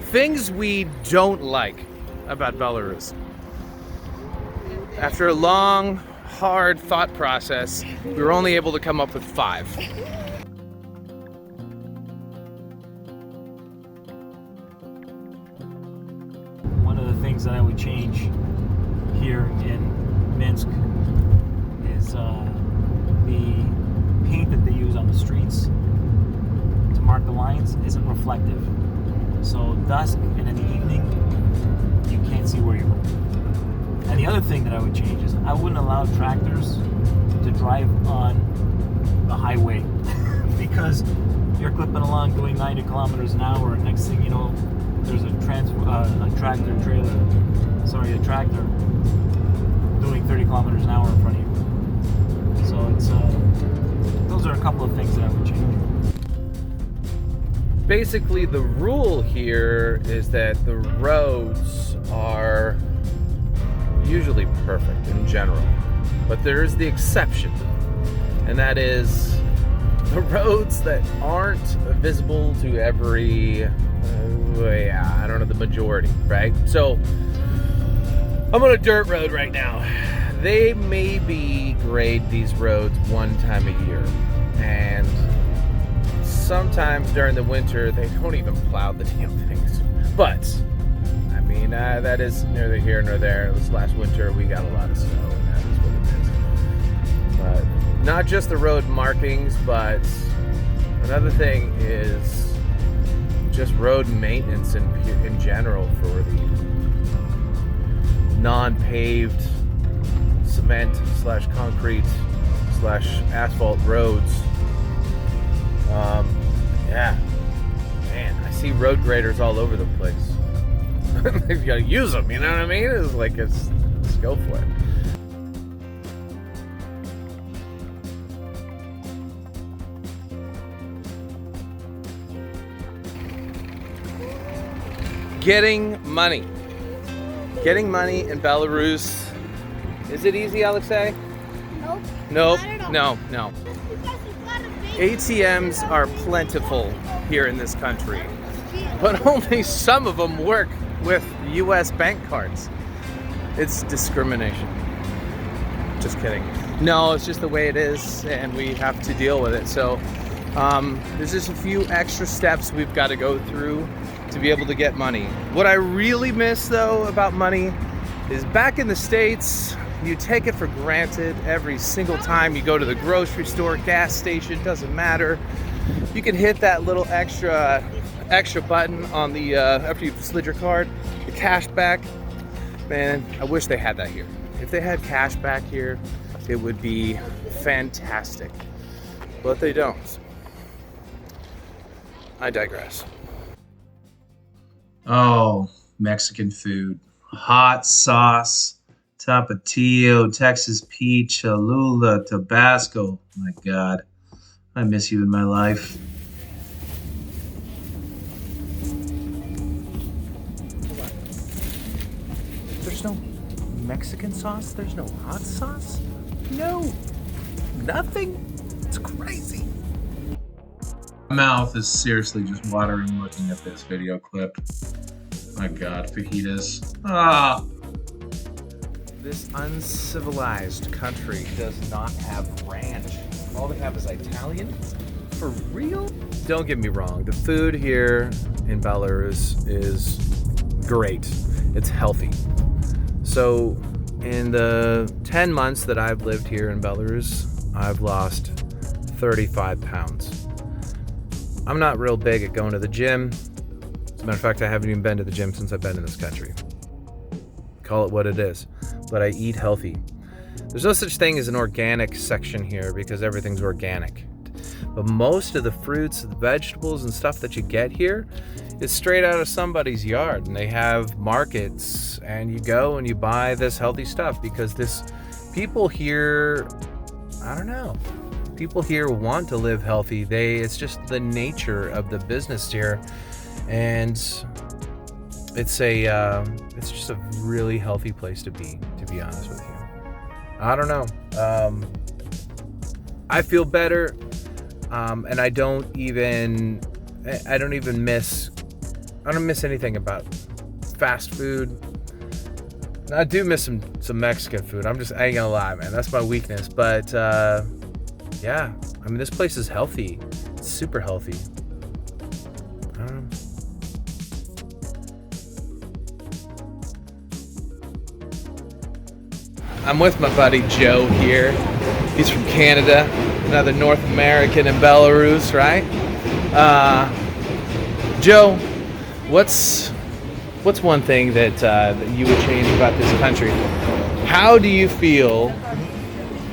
Things we don't like about Belarus. After a long, hard thought process, we were only able to come up with 5. One of the things that I would change here in Minsk is the paint that they use on the streets to mark the lines isn't reflective. So dusk and in the evening, you can't see where you're going. And the other thing that I would change is I wouldn't allow tractors to drive on the highway because you're clipping along doing 90 kilometers an hour, and next thing you know, there's a tractor doing 30 kilometers an hour in front of you. So it's those are a couple of things that I would change. Basically, the rule here is that the roads are usually perfect in general, but there is the exception, and that is the roads that aren't visible to every I don't know, the majority, right? So I'm on a dirt road right now. They maybe grade these roads one time a year, and sometimes during the winter they don't even plow the damn things. But I mean, that is neither here nor there. This last winter we got a lot of snow, and that is what it is. But not just the road markings, but another thing is just road maintenance in general for the non-paved cement / concrete / asphalt roads. Yeah, man, I see road graders all over the place. You gotta use them, you know what I mean? It's like, let's go for it. Getting money in Belarus. Is it easy, Alexei? Nope. No. ATMs are plentiful here in this country, but only some of them work with US bank cards. It's discrimination. Just kidding. No, it's just the way it is, and we have to deal with it. So there's just a few extra steps we've got to go through to be able to get money. What I really miss, though, about money is back in the States, you take it for granted every single time you go to the grocery store, gas station, doesn't matter. You can hit that little extra button on the after you slid your card, the cash back. Man, I wish they had that here. If they had cash back here, it would be fantastic. But they don't. I digress. Oh, Mexican food. Hot sauce, tapatio, Texas peach, Cholula, Tabasco. My God, I miss you in my life. There's no Mexican sauce? There's no hot sauce? No. Nothing? It's crazy. My mouth is seriously just watering looking at this video clip. My God, fajitas. This uncivilized country does not have ranch. All they have is Italian. For real? Don't get me wrong. The food here in Belarus is great. It's healthy. So in the 10 months that I've lived here in Belarus, I've lost 35 pounds. I'm not real big at going to the gym. As a matter of fact, I haven't even been to the gym since I've been in this country. Call it what it is. But I eat healthy. There's no such thing as an organic section here because everything's organic. But most of the fruits, the vegetables, and stuff that you get here is straight out of somebody's yard. And they have markets, and you go and you buy this healthy stuff because people here, I don't know. People here want to live healthy. It's just the nature of the business here, and it's just a really healthy place to be honest with you. I don't know. I feel better, and I don't even miss I don't miss anything about fast food. I do miss some Mexican food. I ain't gonna lie, man. That's my weakness. But yeah, I mean, this place is healthy. It's super healthy. I don't know. I'm with my buddy Joe here. He's from Canada, another North American in Belarus, right? Joe, what's one thing that you would change about this country? How do you feel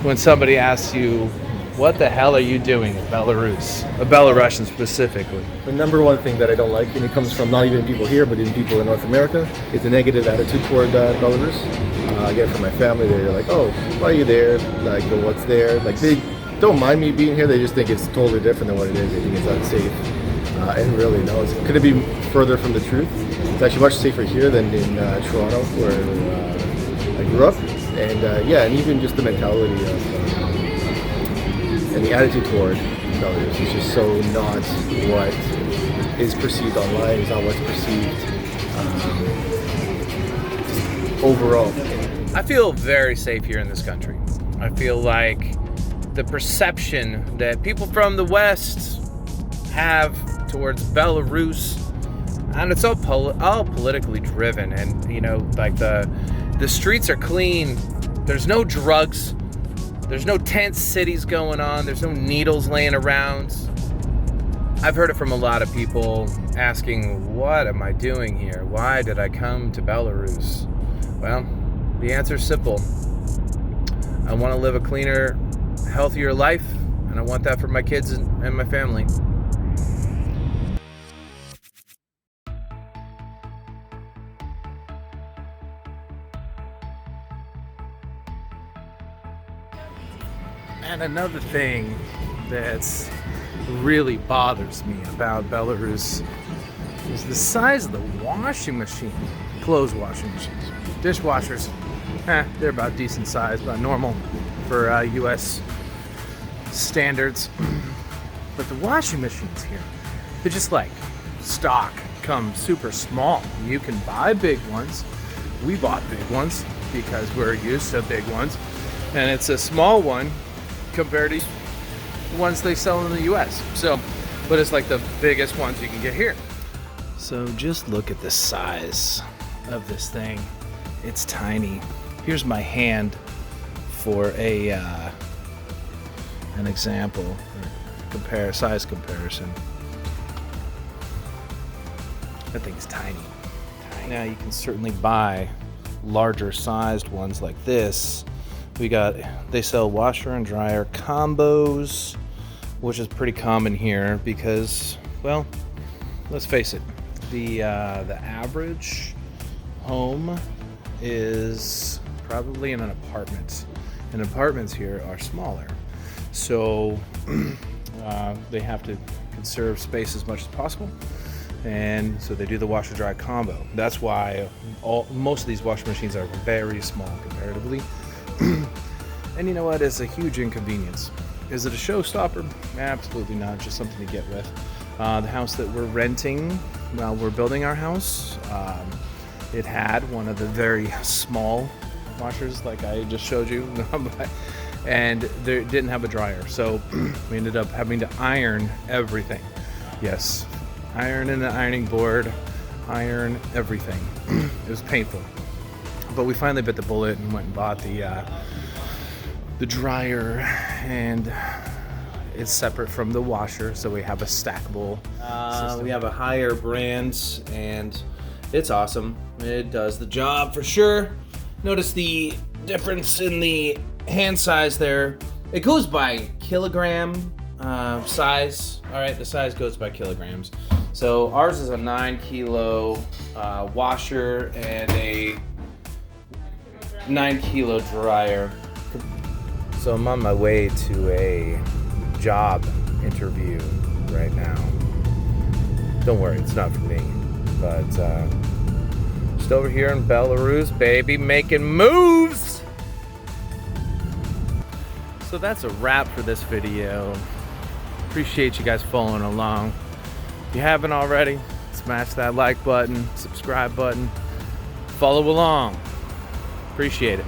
when somebody asks you, what the hell are you doing in Belarus? A Belarusian specifically. The number one thing that I don't like, and it comes from not even people here, but even people in North America, is the negative attitude toward Belarus. I get it from my family. They're like, "Oh, why are you there? Like, what's there?" Like, they don't mind me being here. They just think it's totally different than what it is. They think it's unsafe. And really, no. Could it be further from the truth? It's actually much safer here than in Toronto, where I grew up. And yeah, and even just the mentality of and the attitude toward Belarus is just so not what is perceived online. It's not what's perceived overall. I feel very safe here in this country. I feel like the perception that people from the West have towards Belarus, and it's all politically driven, and you know, like the streets are clean. There's no drugs. There's no tent cities going on. There's no needles laying around. I've heard it from a lot of people asking, what am I doing here? Why did I come to Belarus? Well, the answer is simple. I want to live a cleaner, healthier life, and I want that for my kids and my family. And another thing that's really bothers me about Belarus is the size of the washing machine. Clothes washing machines. Dishwashers, they're about decent size, about normal for US standards. But the washing machines here, they're just like stock, come super small. You can buy big ones. We bought big ones because we're used to big ones. And it's a small one compared to the ones they sell in the US. So, but it's like the biggest ones you can get here. So just look at the size of this thing. It's tiny. Here's my hand for an example, size comparison. That thing's tiny. Now you can certainly buy larger sized ones like this. They sell washer and dryer combos, which is pretty common here because, well, let's face it, the average home is probably in an apartment, and apartments here are smaller, so they have to conserve space as much as possible, and so they do the washer dryer combo. That's why most of these washing machines are very small comparatively. And you know what? It's a huge inconvenience. Is it a showstopper? Absolutely not. Just something to get with. The house that we're renting while we're building our house, it had one of the very small washers like I just showed you, and they didn't have a dryer, so we ended up having to iron everything. Yes, iron in the ironing board, iron everything. It was painful, but we finally bit the bullet and went and bought the dryer, and it's separate from the washer, so we have a stackable system. We have a higher brand, and it's awesome. It does the job for sure. Notice the difference in the hand size there. It goes by kilogram size. All right, the size goes by kilograms. So ours is a 9 kilo washer and a 9 kilo dryer. So I'm on my way to a job interview right now. Don't worry, it's not for me, but just over here in Belarus, baby, making moves. So that's a wrap for this video. Appreciate you guys following along. If you haven't already, smash Smash that like button, subscribe button, follow along. Appreciate it.